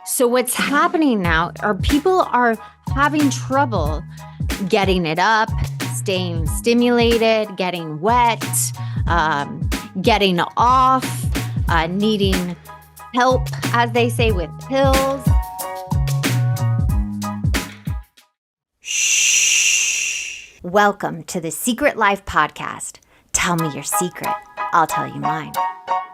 So what's happening now are people are having trouble getting it up, staying stimulated, getting wet, getting off, needing help, as they say, with pills. Shh. Welcome to the Secret Life Podcast. Tell me your secret. I'll tell you mine.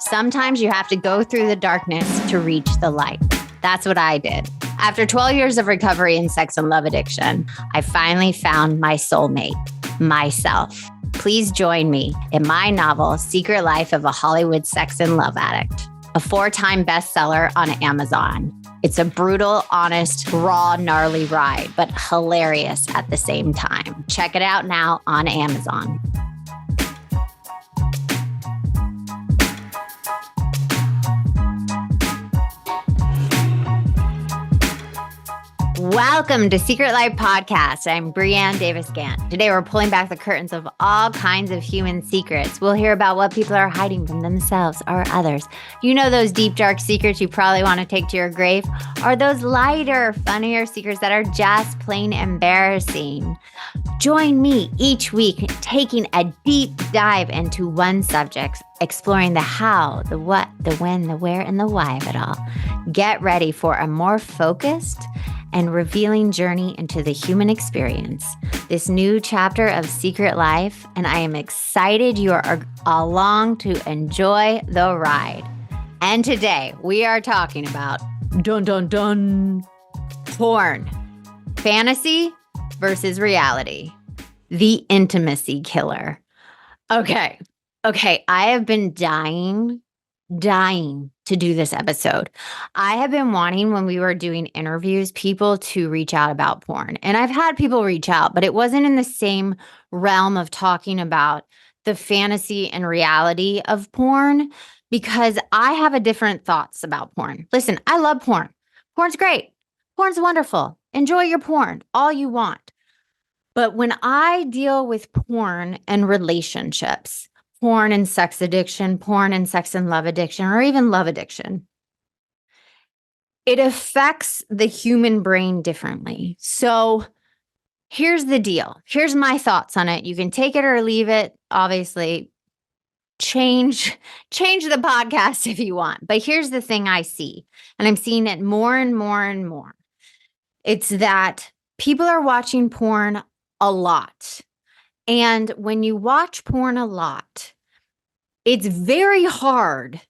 Sometimes you have to go through the darkness to reach the light. That's what I did. After 12 years of recovery in sex and love addiction, I finally found my soulmate, myself. Please join me in my novel, Secret Life of a Hollywood Sex and Love Addict, a 4-time bestseller on Amazon. It's a brutal, honest, raw, gnarly ride, but hilarious at the same time. Check it out now on Amazon. Welcome to Secret Life Podcast. I'm Brianne Davis-Gantt. Today we're pulling back the curtains of all kinds of human secrets. We'll hear about what people are hiding from themselves or others. You know those deep, dark secrets you probably want to take to your grave? Or those lighter, funnier secrets that are just plain embarrassing? Join me each week taking a deep dive into one subject, exploring the how, the what, the when, the where, and the why of it all. Get ready for a more focused and revealing journey into the human experience, this new chapter of Secret Life, and I am excited you are along to enjoy the ride. And today we are talking about porn, fantasy versus reality, the intimacy killer. Okay, I have been dying to do this episode. I have been wanting, when we were doing interviews, people to reach out about porn. And I've had people reach out, but it wasn't in the same realm of talking about the fantasy and reality of porn, because I have a different thoughts about porn. Listen, I love porn. Porn's great. Porn's wonderful. Enjoy your porn, all you want. But when I deal with porn and relationships, porn and sex addiction, porn and sex and love addiction, or even love addiction, it affects the human brain differently. So here's the deal. Here's my thoughts on it. You can take it or leave it. Obviously, change the podcast if you want. But here's the thing I see, and I'm seeing it more and more and more. It's that people are watching porn a lot. And when you watch porn a lot, it's very hard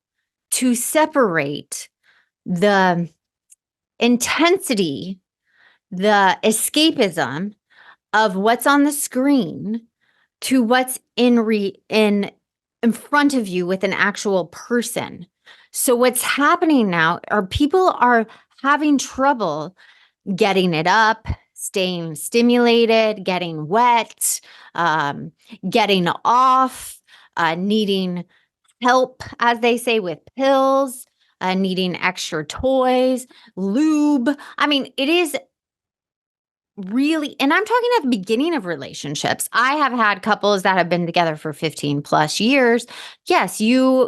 to separate the intensity, the escapism of what's on the screen to what's in front of you with an actual person. So what's happening now are people are having trouble getting it up, staying stimulated, getting wet, getting off, needing help, as they say, with pills, needing extra toys, lube. I mean, it is really, and I'm talking at the beginning of relationships. I have had couples that have been together for 15 plus years. Yes,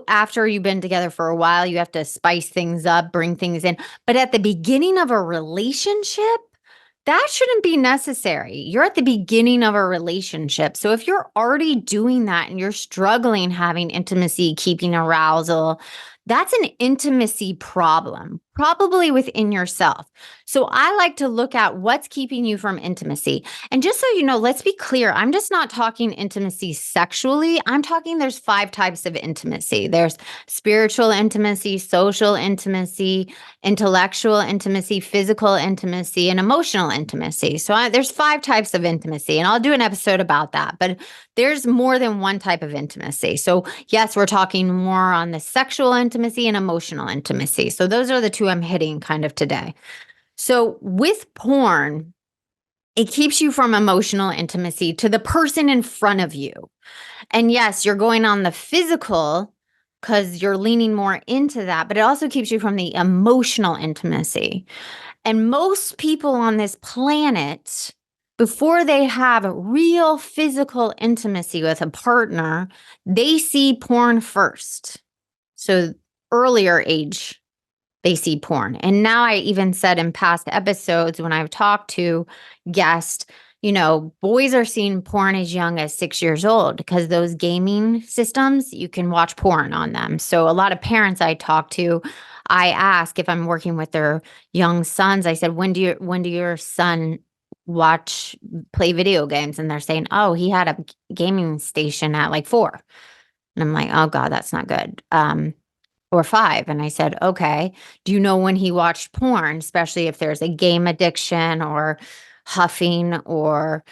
after you've been together for a while, you have to spice things up, bring things in. But at the beginning of a relationship, that shouldn't be necessary. You're at the beginning of a relationship. So if you're already doing that and you're struggling having intimacy, keeping arousal, that's an intimacy problem, probably within yourself. So I like to look at what's keeping you from intimacy. And just so you know, let's be clear, I'm just not talking intimacy sexually. I'm talking there's 5 types of intimacy. There's spiritual intimacy, social intimacy, intellectual intimacy, physical intimacy, and emotional intimacy. So there's 5 types of intimacy, and I'll do an episode about that. But there's more than one type of intimacy. So yes, we're talking more on the sexual intimacy and emotional intimacy. So those are the 2 I'm hitting kind of today. So with porn, it keeps you from emotional intimacy to the person in front of you. And yes, you're going on the physical because you're leaning more into that, but it also keeps you from the emotional intimacy. And most people on this planet, before they have real physical intimacy with a partner, they see porn first. So earlier age they see porn. And now I even said in past episodes when I've talked to guests, boys are seeing porn as young as 6 years old because those gaming systems, you can watch porn on them. So a lot of parents I talk to, I ask if I'm working with their young sons, I said, when do your son play video games? And they're saying, oh, he had a gaming station at like 4. And I'm like, oh God, that's not good. Or 5. And I said, okay, do you know when he watched porn, especially if there's a game addiction or huffing or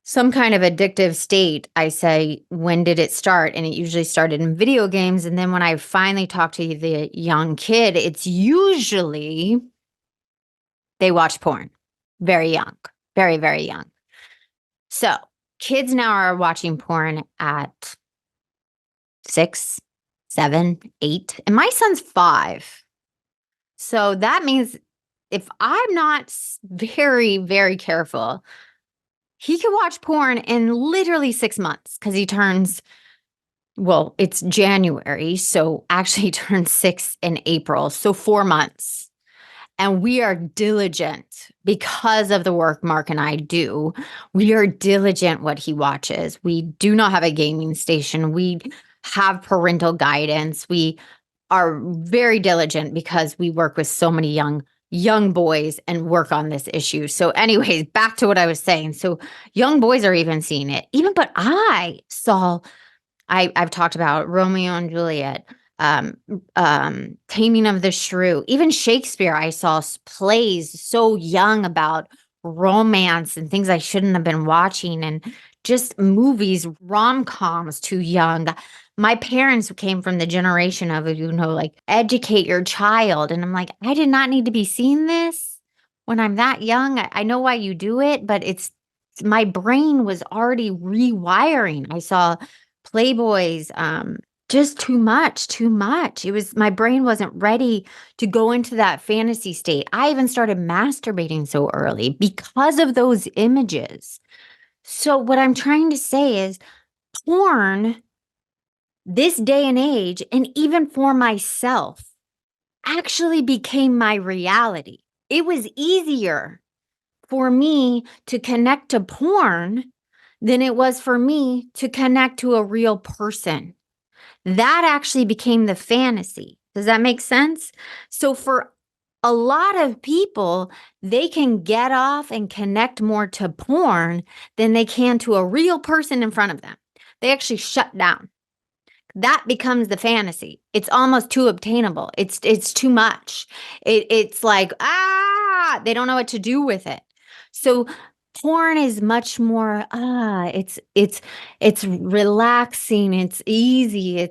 some kind of addictive state? I say, when did it start? And it usually started in video games. And then when I finally talk to the young kid, it's usually they watch porn very young, very, very young. So kids now are watching porn at 6, 7, 8, and my son's 5. So that means if I'm not very, very careful, he could watch porn in literally 6 months because it's January. So actually he turns 6 in April. So 4 months. And we are diligent because of the work Mark and I do. We are diligent what he watches. We do not have a gaming station. We have parental guidance. We are very diligent because we work with so many young boys and work on this issue. So anyways, back to what I was saying. So young boys are even seeing it. But I've talked about Romeo and Juliet, Taming of the Shrew, even Shakespeare. I saw plays so young about romance and things I shouldn't have been watching, and just movies, rom-coms too young. My parents came from the generation of, like, educate your child. And I'm like, I did not need to be seeing this when I'm that young. I know why you do it, but my brain was already rewiring. I saw Playboys, just too much. My brain wasn't ready to go into that fantasy state. I even started masturbating so early because of those images. So what I'm trying to say is porn, this day and age, and even for myself, actually became my reality. It was easier for me to connect to porn than it was for me to connect to a real person. That actually became the fantasy. Does that make sense? So for a lot of people, they can get off and connect more to porn than they can to a real person in front of them. They actually shut down. That becomes the fantasy. It's almost too obtainable. It's too much. It's like, they don't know what to do with it. So porn is much more, it's relaxing, it's easy,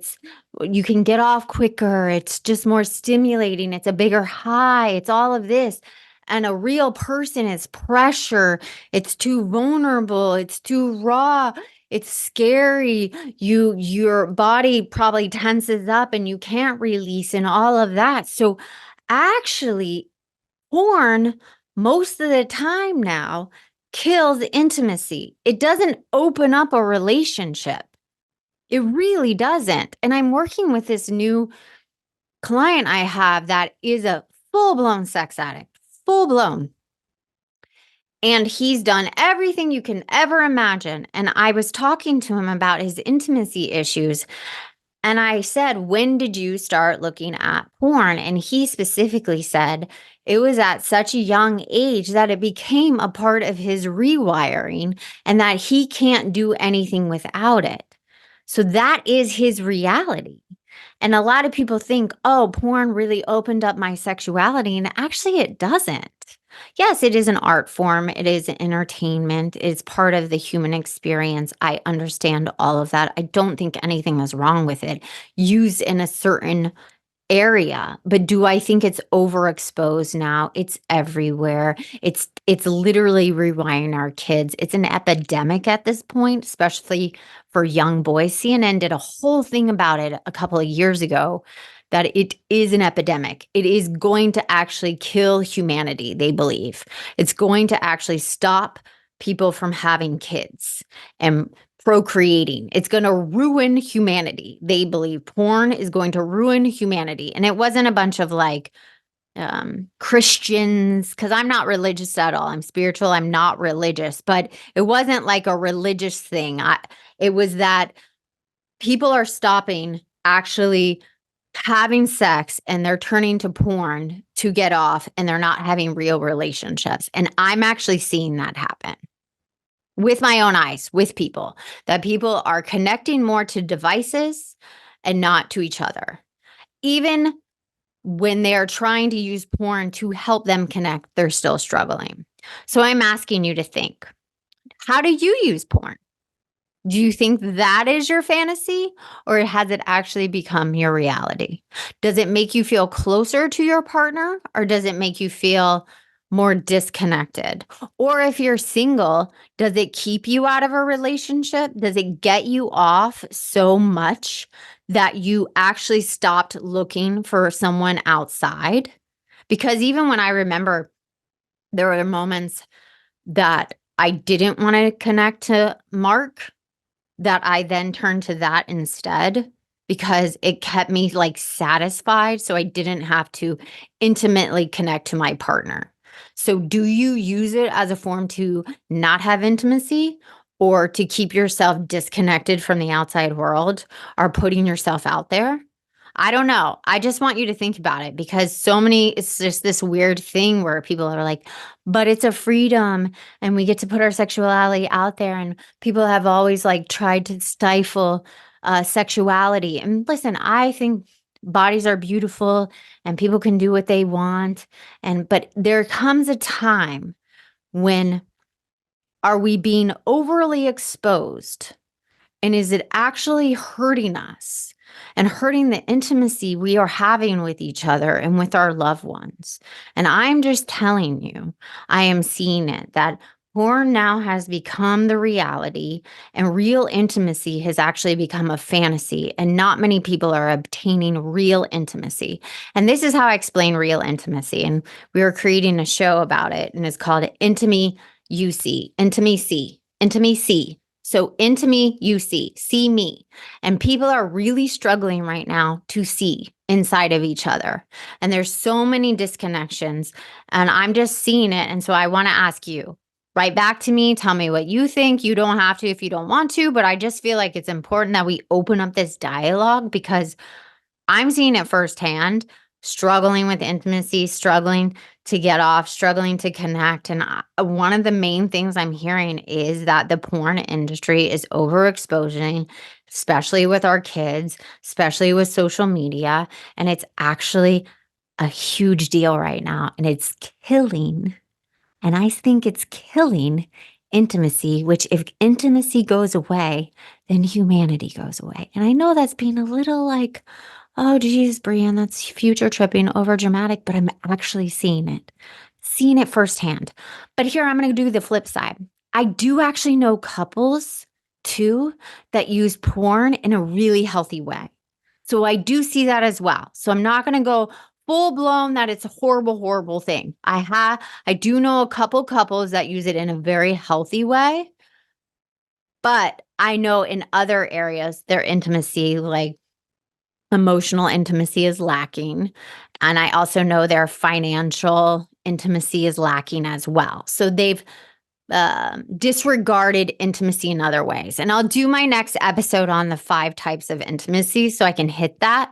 you can get off quicker, it's just more stimulating, it's a bigger high, it's all of this. And a real person is pressure, it's too vulnerable, it's too raw, it's scary. Your body probably tenses up and you can't release and all of that. So actually, porn most of the time now kills intimacy. It doesn't open up a relationship. It really doesn't. And I'm working with this new client I have that is a full-blown sex addict, full-blown. And he's done everything you can ever imagine. And I was talking to him about his intimacy issues. And I said, when did you start looking at porn? And he specifically said it was at such a young age that it became a part of his rewiring and that he can't do anything without it. So that is his reality. And a lot of people think, oh, porn really opened up my sexuality. And actually, it doesn't. Yes, it is an art form. It is entertainment. It's part of the human experience. I understand all of that. I don't think anything is wrong with it used in a certain area. But do I think it's overexposed now? It's everywhere. It's literally rewiring our kids. It's an epidemic at this point, especially for young boys. CNN did a whole thing about it a couple of years ago, that it is an epidemic. It is going to actually kill humanity, they believe. It's going to actually stop people from having kids and procreating. It's going to ruin humanity. They believe porn is going to ruin humanity. And it wasn't a bunch of like Christians, because I'm not religious at all. I'm spiritual. I'm not religious, but it wasn't like a religious thing. It was that people are stopping actually having sex and they're turning to porn to get off and they're not having real relationships. And I'm actually seeing that happen with my own eyes, with people, that people are connecting more to devices and not to each other. Even when they're trying to use porn to help them connect, they're still struggling. So I'm asking you to think, how do you use porn? Do you think that is your fantasy, or has it actually become your reality? Does it make you feel closer to your partner, or does it make you feel more disconnected? Or if you're single, does it keep you out of a relationship? Does it get you off so much that you actually stopped looking for someone outside? Because even when I remember, there were moments that I didn't want to connect to Mark, that I then turned to that instead because it kept me like satisfied. So I didn't have to intimately connect to my partner. So do you use it as a form to not have intimacy, or to keep yourself disconnected from the outside world, or putting yourself out there? I don't know. I just want you to think about it, because it's just this weird thing where people are like, but it's a freedom and we get to put our sexuality out there. And people have always like tried to stifle sexuality. And listen, I think bodies are beautiful and people can do what they want. But there comes a time when, are we being overly exposed? And is it actually hurting us and hurting the intimacy we are having with each other and with our loved ones? And I'm just telling you, I am seeing it, that porn now has become the reality, and real intimacy has actually become a fantasy, and not many people are obtaining real intimacy. And this is how I explain real intimacy. And we were creating a show about it, and it's called Intimacy. So into me, you see me. And people are really struggling right now to see inside of each other. And there's so many disconnections, and I'm just seeing it. And so I want to ask you, write back to me. Tell me what you think. You don't have to if you don't want to, but I just feel like it's important that we open up this dialogue, because I'm seeing it firsthand, struggling with intimacy, struggling to get off, struggling to connect. And one of the main things I'm hearing is that the porn industry is overexposing, especially with our kids, especially with social media. And it's actually a huge deal right now. And it's killing. And I think it's killing intimacy, which if intimacy goes away, then humanity goes away. And I know that's being a little like, oh, geez, Brianne, that's future tripping, over dramatic, but I'm actually seeing it firsthand. But here, I'm going to do the flip side. I do actually know couples too that use porn in a really healthy way. So I do see that as well. So I'm not going to go full blown that it's a horrible, horrible thing. I do know a couple couples that use it in a very healthy way, but I know in other areas, their intimacy, like emotional intimacy, is lacking. And I also know their financial intimacy is lacking as well. So they've disregarded intimacy in other ways. And I'll do my next episode on the 5 types of intimacy so I can hit that.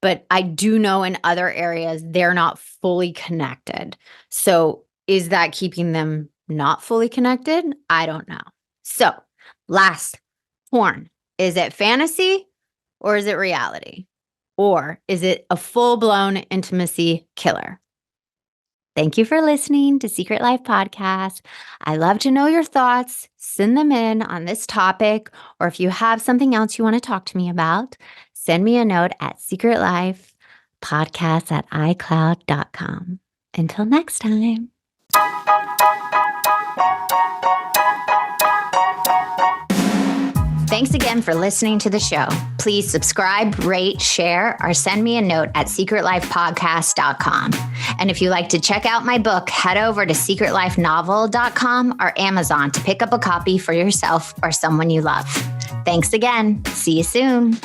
But I do know in other areas, they're not fully connected. So is that keeping them not fully connected? I don't know. So last, porn. Is it fantasy or is it reality? Or is it a full-blown intimacy killer? Thank you for listening to Secret Life Podcast. I love to know your thoughts. Send them in on this topic, or if you have something else you want to talk to me about, send me a note at secretlifepodcast@icloud.com. Until next time. Thanks again for listening to the show. Please subscribe, rate, share, or send me a note at secretlifepodcast.com. And if you'd like to check out my book, head over to secretlifenovel.com or Amazon to pick up a copy for yourself or someone you love. Thanks again. See you soon.